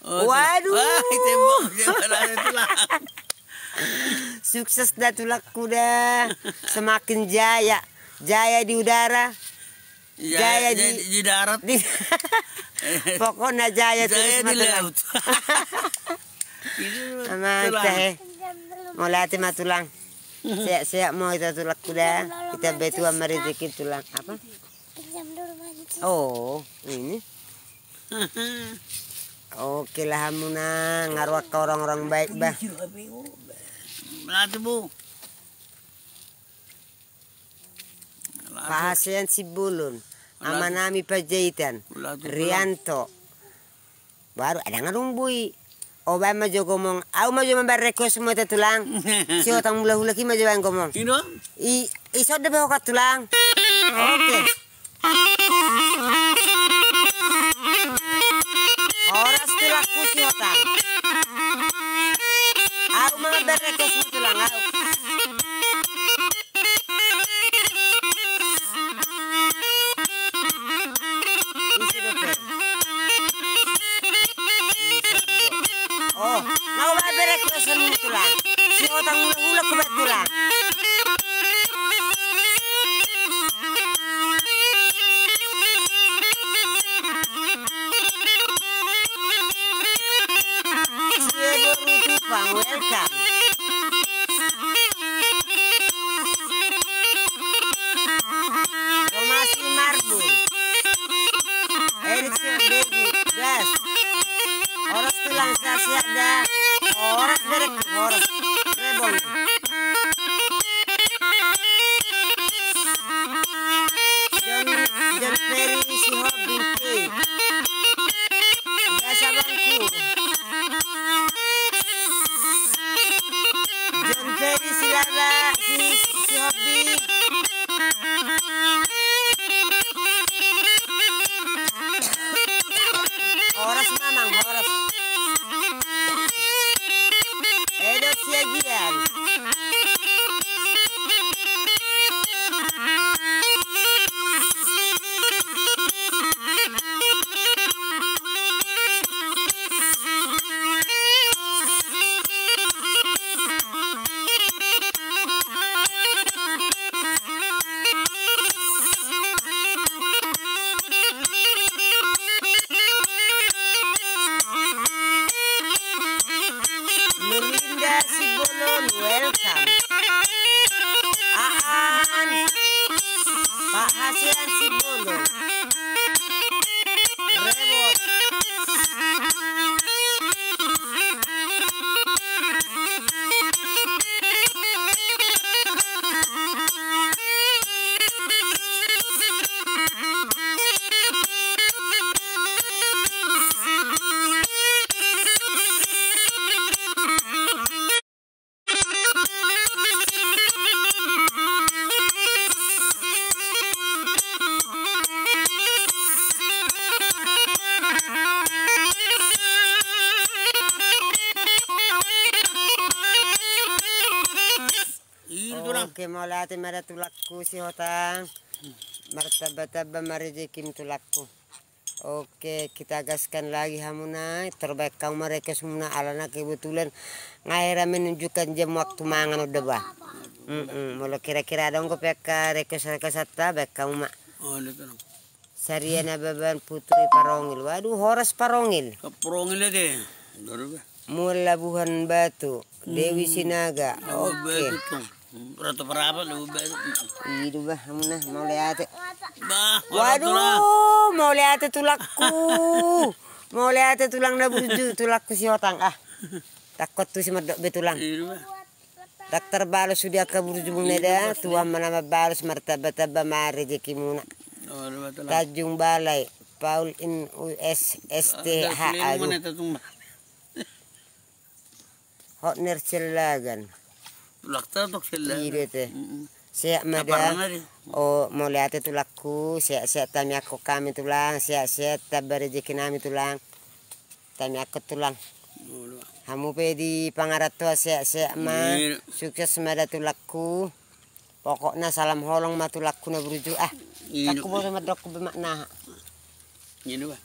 Waduh. Sukses dah tulakku dah. Semakin jaya. Jaya di udara. Jaya di darat. Pokoknya jaya terus di laut. Mantap. Mau latih mah tulang. Siap mau itu tulakku dah. Kita betul sama rezeki tulang. Apa? Oh, ini. Oke lah hamuna ngaruh ke orang-orang baik bah. Melatih bu. Pak Hasan Sibulun, Amanami Pajahitan, Rianto. Baru ada ngarung bui. Obama jo ngomong, aku maju membareko semua itu tulang. Si otang mula-mula ki maju yang ngomong. Ino? Iso de bawa tulang. Oke. Horas tulakku si otang. Aku membareko semua tulang. Aku. Oh, mau berek semua tulang. Si otang mula-mula kubat tulang. Welcome. Romasi Marbul. Erickson Baby Gas. Horas tulang sasiada. Horas berek. Horas. Rebon. John Perry si Hobbin K. Biasa bangku. John Perry silala si Hobi. Horas mamang horas. Edot siagian. Nurlinda Sibolon, welcome. Aan, Pak Hasan Sibolon. Rebot. Oke, mau latih mada tulakku si hotang. Martabat-tabat marizikim tulakku. Oke, kita gaskan lagi hamuna. Terbaik kau mereka semua alana kebetulan ngaira menunjukkan jam waktu mangan udah bah. Mula kira-kira dong ko peka rekesata baik kamu mak. Oh, lihat dong. Sariana Beban Putri Parongil. Waduh, Horas Parongil. Parongil deh. Mula Buhan Batu. Dewi Sinaga. Oke. Ratu berapa lu? Itu bah, hamuna mau lihat. Waduh, mau lihat tulakku. Mau lihat tulang na burju, tulakku si hotang ah. Takut tuh si medok betulang. Dokter balas sudah ke burju buneda, tuan mana balas martabat-tabat rezeki muna. Tanjung Balai, Paul in US STH aduh. Hotner Celagan. Tulak tok sila. Iya teh. Siap mada. Oh mau lihat tulakku. Siap tami aku kami tulang. Siap tabar rezeki kami tulang. Tami aku tulang. Kamu pedi pangarat tua siap mah. Sukses mada tulakku. Pokoknya salam holong mah tulakku na beruju ah. Aku mau sama dok bermakna. Ini ba.